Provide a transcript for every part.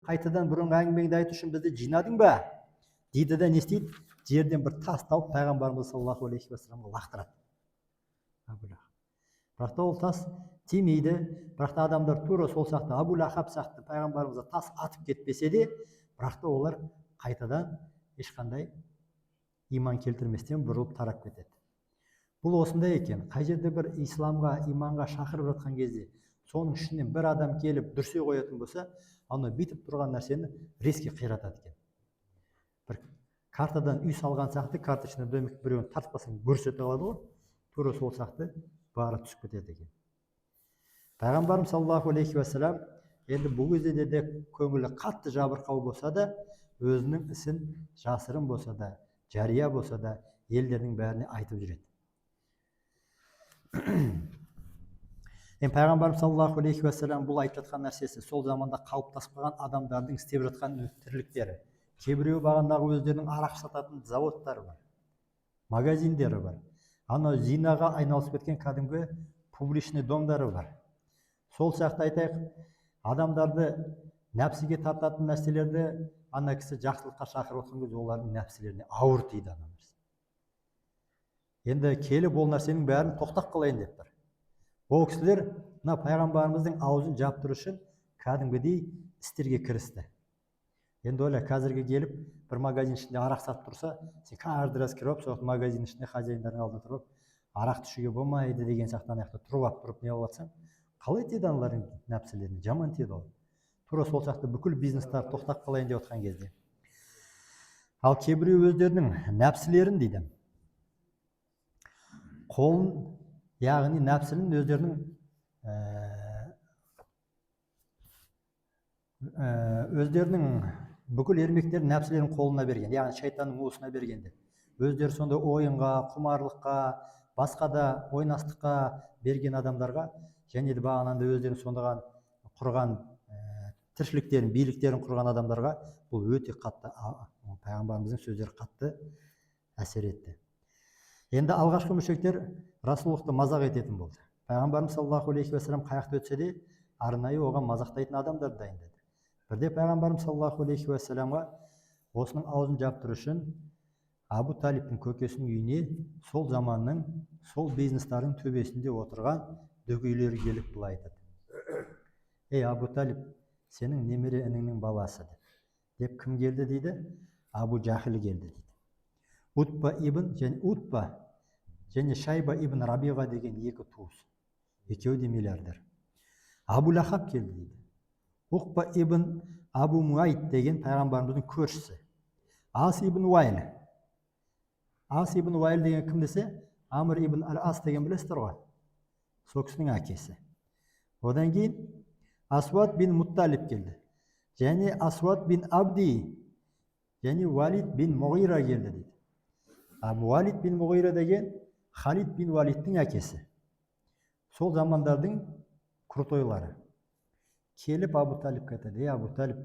қайтадан бұрынғы әңгімеңді айту үшін бізді жинадың ба дейді де не істейді, жерден бір тас тауып пайғамбарымыз саллаллаху алейхи уассаламға лақтырады. Бірақ та ол тас тимейді. Бірақ та адамдар тура сол сияқты Абу Лахаб сияқты пайғамбарымызға тас атып кетпесе де, бірақ та олар қайтадан ешқандай иман келтірместен бұрылып тарап кетеді. Бұл осындай екен. Қай жерде бір исламға, иманға шақырып жатқан кезде соның ішінен бір адам келіп дүрсе қоятын болса, ана бүйтіп тұрған нәрсені резко қиратады екен. Бір картадан үй салған сияқты, карточный домик біреуін тартпасаң көрсете алады ғой, тура сол сияқты бары түсіп кетеді екен. Пайғамбарым саллаллаху алейхи уассалам енді бұл кезде де көңілі қатты жабырқау болса да, өзінің ісін жасырын болса да, жария болса да, елдердің бәріне айтып жүреді. Пайғамбарым саллаллаху алейхи уассалам бұл айтып жатқан нәрсесі сол заманда қалыптасып қалған адамдардың істеп жатқан тірліктері. Кейбіреуі бағандағы өздерінің арақ сататын заводтары бар, магазиндері бар. Анау зинаға айналысып кеткен кәдімгі публичный домдары бар. Сол сияқты айтайық, адамдарды нәпсіге тартатын нәрселерді ана кісі жақсылыққа шақырып отқан кезде олардың нәпсілеріне ауыр тиді ана нәрсе. Енді келіп ол нәрсенің бәрін тоқтап қалайын деп тұр. Ол кісілер мына пайғамбарымыздың аузын жаптыру үшін кәдімгідей істерге кірісті. Енді ойла, қазірге келіп бір магазин ішінде арақ сатып тұрса, сен каждый раз кіріп, сол магазин ішінде хозяиндардың алдында тұрып, арақ ішуге болмайды деген сияқты ана жақта тұрып не болып жатсаң, қалай тиді аналардың нәпсілеріне? Жаман тиді ол. Тура сол сияқты бүкіл бизнестар тоқтап қалайын деп отқан кезде. Ал кейбіреу өздерінің нәпсілерін дейді, қолын, яғни нәпсілін өздерінің бүкіл ермектерін нәпсілерін қолына берген, яғни шайтанның уысына бергенде. Өздері сонда ойынға, құмарлыққа, басқа да ойнастыққа берген адамдарға, және де бағананда өздерінің сондаған құрған тіршіліктерін, биліктерін құрған адамдарға бұл өте қатты, пайғамбарымыздың сөздері қатты әсер етті. Енді алғашқы мүшектер Расулуллахты мазақ ететін болды. Пайғамбарымыз саллаллаху алейхи уассалам қаяқты өтсе де, арнайы оған мазақтайтын адамдар дайындады. Бірде пайғамбарымыз саллаллаху алейхи уассаламға осының аузын жаптыру үшін Абу Талибтің көкесінің үйіне сол заманның, сол бизнестардың төбесінде отырған дөкейлері келіп былай айтады: «Ей Абу Талиб, сенің немере ініңнің баласы» деп. Кім келді дейді? Абу Жахил келді дейді. Утба және Шайба ибн Рабиға деген екі туыс. Екеуі де миллиардер. Абу Лахаб келді дейді. Уқба ибн Абу Муайт деген пайғамбарымыздың көршісі. Ас ибн Уайл. Ас ибн Уайл деген кім десе, Амр ибн Ал-Ас деген білесіздер ғой, сол кісінің әкесі. Одан кейін Асвад бин Мутталиб келді. Және Асвад бин Абди және Валид бин Муғира келді дейді. Валид бин Муғира деген Халид бин Валидтің әкесі. Сол замандардың крутойлары. Келіп Абу Талибке айтады: «Ей Абу Талиб,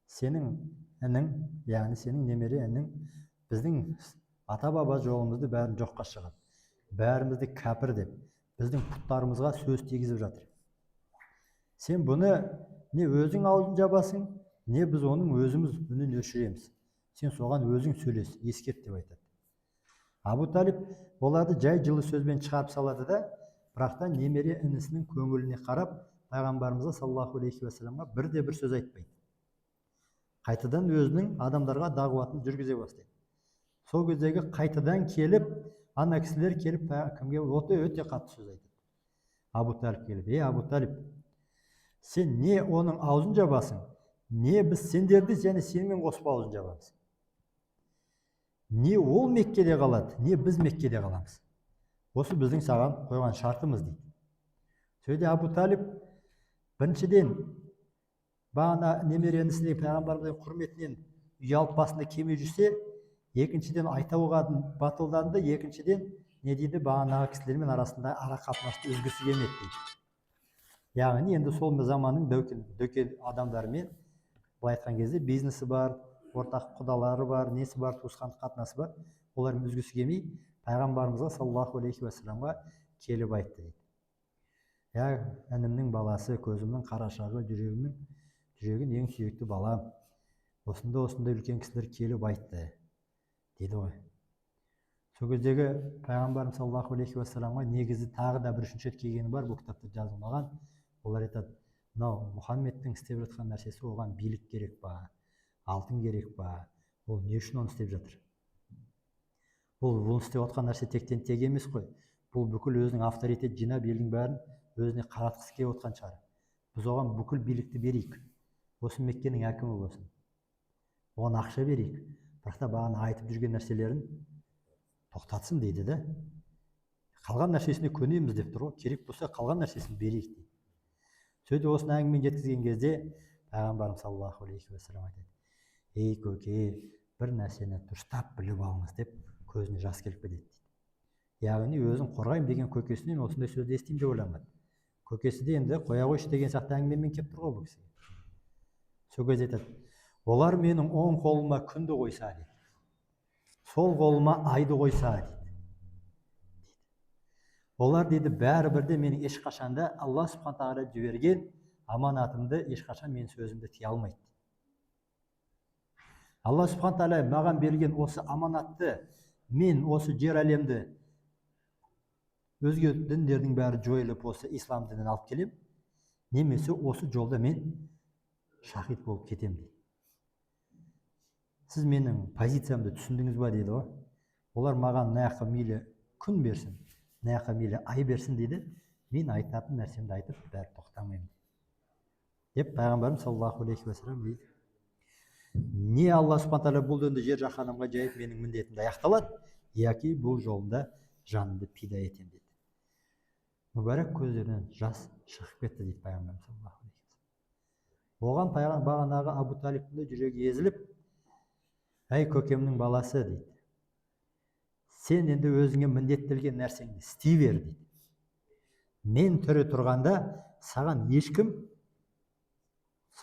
сенің інің, яғни сенің немере інің біздің ата-баба жолымызды бәрін жоққа шығады. Бәрімізді кәпір деп, біздің пұттарымызға сөз тигізіп жатыр. Сен бұны не өзің аузын жабасың, не біз оның өзіміз үнін өшіреміз. Сен соған өзің сөйлес, ескерт» деп айтады. Абу Талиб оларды жай жылы сөзбен шығарып салады да, бірақ та немере інісінің көңіліне қарап, пайғамбарымызға саллаллаху алейхи уассаламға бірде-бір сөз айтпайды. Қайтадан өзінің адамдарға дағуатын жүргізе бастайды. Сол кездегі қайтадан келіп, ана кісілер келіп кімге өте қатты сөз айтады. Абу Талиб келіп: «Ей Абу Талиб, сен не оның аузын жабасың, не біз сендерді және сенімен қосып аузын жабамыз. Не ол Меккеде қалады, не біз Меккеде қаламыз. Осы біздің саған қойған шартымыз» дейді. Сөйде Абу Талиб біріншіден бағана немере інісіне пайғамбарымыздың құрметінен ұялып басында кеме жүрсе, екіншіден айтауға батылданды, екіншіден не дейді, бағанағы кісілермен арасында ара қатынасты үзгісі келмеді дейді. Яғни енді сол заманның дөке адамдарымен былай айтқан кезде бизнесі бар, ортақ құдалары бар, несі бар, туысқан қатынасы бар, олармен үзгісі келмей пайғамбарымызға саллаллаху алейхи уассаламға келіп айтты дейді: «Я інімнің баласы, көзімнің қарашағы, жүрегін ең сүйекті балам, осындай үлкен кісілер келіп айтты дейді ғой. Сол кездегі пайғамбарымыз саллаллаху алейхи уассаламға негізі тағы да бір үшінші рет келгені бар, бұл кітапта жазылмаған. Олар айтады, мынау мұхаммедтің істеп жатқан нәрсесі, оған билік керек па, алтын керек па, ол не үшін оны істеп жатыр? Бұл істеп отқан нәрсе тектен тек емес қой. Бұл бүкіл өзінің авторитет жинап, елдің бәрін өзіне қаратқысы келіп отқан шығар. Біз оған бүкіл билікті берейік. Осы Меккенің әкімі болсын. Оған ақша берейік. Бірақ та бағана айтып жүрген нәрселерін тоқтатсын дейді да. Қалған нәрсесіне көнеміз деп тұр ғой. Керек болса қалған нәрсесін берейік дейді. Сөйтіп осыны әңгімені жеткізген кезде пайғамбарымыз саллаллаху алейхи уассалам айтады: ей көке, бір нәрсені дұрыстап біліп алыңыз деп көзіне жас келіп кетеді дейді. Яғни өзін қорғаймын деген көкесінен осындай сөзді естимін деп ойламады. Көкесі де енді қоя қойшы деген сияқты әңгімемен келіп тұр ғой бұл кісіге. Сол кезде айтады: олар менің оң қолыма күнді қойса дейді, сол қолыма айды қойса дейді. Олар дейді бәрібір де менің ешқашанда Алла субхана тағала жіберген аманатымды ешқашан мен сөзімді тие алмайды. Алла субхана тағала маған берген осы аманатты мен осы жер әлемді өзге діндердің бәрі жойылып осы ислам дінін алып келем, немесе осы жолда мен шахид болып кетем дейді. Сіз менің позициямды түсіндіңіз ба дейді ғой. Олар маған мына жаққа мейлі күн берсін, мына жаққа мейлі ай берсін дейді, мен айтатын нәрсемді айтып бәрі тоқтамаймын деп пайғамбарым саллаллаху алейхи уассалам дейді. Не Алла субхана тағала бұл дінді жер жаһанамға жайып менің міндетімді аяқталады, яки бұл жолында жанымды пида етемін дейді. Мүбәрәк көздерінен жас шығып кетті дейді пайғамбарым саллаллаху алейхи уассалам. Оған бағанағы Абу Талибтің жүрегі езіліп, әй көкемнің баласы дейді, сен енді өзіңе міндеттелген нәрсеңді істей бер дейді. Мен тірі тұрғанда саған ешкім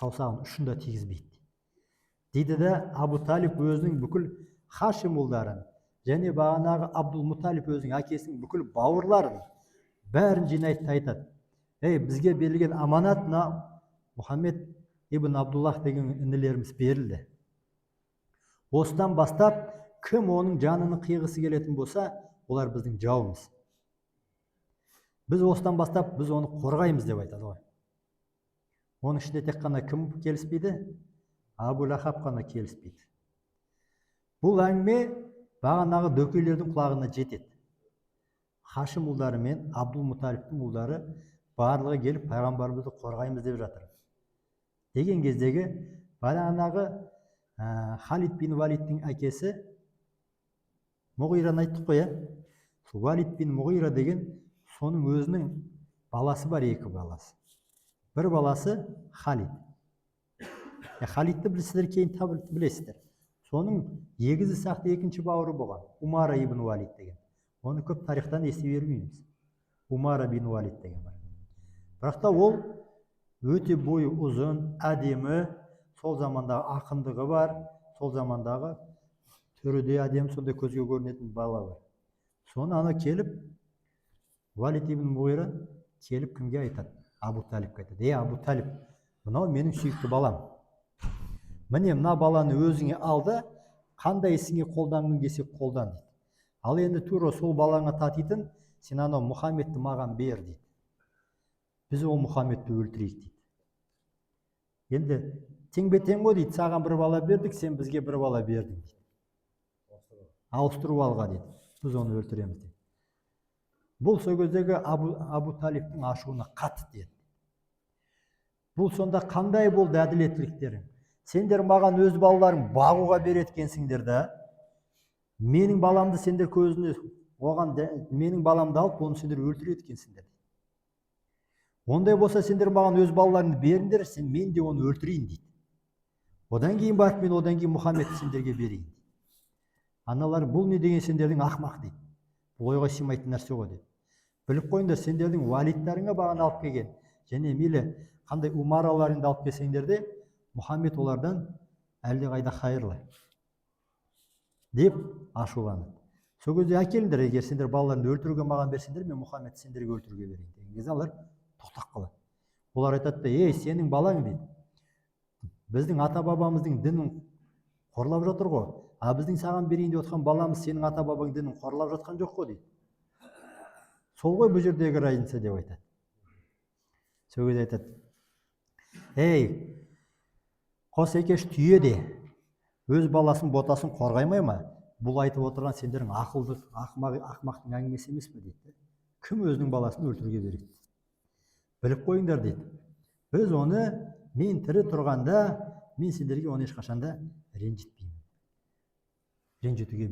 саусағын ұшын да тигізбейді дейді де Абу Талиб өзінің бүкіл Хашим ұлдарын және бағанағы Абдул Муталиб өзінің әкесінің бүкіл бауырларын бәрін жинайды да айтады: ей, бізге берілген аманат мына Мұхаммед ибн Абдуллах деген інілеріміз берілді. Осыдан бастап кім оның жанını қиғысы келетін болса, олар біздің жауымыз. Біз осыдан бастап біз оны қорғаймыз деп айтады ғой. Оның ішінде тек қана кім келіспейді? Абу Лахаб қана келіспейді. Бұл әңгіме бағанағы дөкейлердің құлағына жетеді. Хашим ұлдары мен Абдул Муталибтің ұлдары барлығы келіп пайғамбарымызды қорғаймыз деп жатыр. Деген кездегі бағанағы Халид бин Валидтің әкесі Мұғираны айттық қой, Валид бин Мұғира деген соның өзінің баласы бар, екі баласы. Бір баласы Халид. Халидті білсіздер, кейін білесіздер. Соның егізі сақты екінші бауыры болған Умара ибн Валид деген. Оны көп тарихтан ести бермейміз. Умара бин Валид деген бар. Бірақ та ол өте бойы ұзын, әдемі, сол замандағы ақындығы бар, сол замандағы түрі де әдемі, сондай көзге көрінетін бала бар. Соны ана келіп, Валид ибн Мұғира келіп кімге айтады? Абу Талибке айтады: ей Абу Талиб, мынау менің сүйікті балам. Міне мына баланы өзіңе алды, қандай ісіңе қолданғың келсе қолдан дейді. Ал енді тура сол балаңа татитын, сен анау Мұхаммедті маған бер дейді. Біз ол Мұхаммедті өлтірейік дейді. Енді тең-бе-тең ғой дейді, саған бір бала бердік, сен бізге бір бала бердің дейді. Ауыстыру алға дейді. Біз оны өлтіреміз дейді. Бұл сол кездегі Абу Талибтің ашуына қатты деді. Бұл сонда қандай болды әділеттіліктерің? Сендер маған өз балаларың бағуға береткенсіңдер да, менің баламды сендер көзіне, оған менің баламды алып, оны сендер өлтіреді екенсіңдер. Ондай болса сендер маған өз балаларыңды беріңдер, мен де оны өлтірейін дейді. Одан кейін барып мен одан кейін Мұхаммедті сендерге берейін дейді. Аналар, бұл не деген сендердің ақымақ дейді. Бұл ойға сыймайтын нәрсе ғой дейді. Біліп қойыңдар, сендердің валидтарыңа бағана алып келген, және мейлі қандай умараларыңды алып келсеңдер де, Мұхаммед олардан әлдеқайда қайырлы деп ашуланады. Сол кезде әкеліңдер, егер сендер балаларыңды өлтіруге маған берсеңдер, мен Мұхаммедті сендерге өлтіруге берейін деген кезде олар тоқтап қалады. Олар айтады да: ей, сенің балаң дейді, біздің ата бабамыздың дінін қорлап жатыр ғой. А біздің саған берейін деп отқан баламыз сенің ата бабаң дінін қорлап жатқан жоқ қой дейді. Сол ғой бұл жердегі разница деп айтады. Сол кезде айтады: ей, қос екеш түйе де өз баласын ботасын қорғаймай ма? Бұл айтып отырған сендердің ақымақтың әңгімесі емес пе дейді. Кім өзінің баласын өлтіруге береді? Біліп қойыңдар дейді. Біз оны мен тірі тұрғанда мен сендерге оны ешқашанда ренжітпеймін. Ренжітуге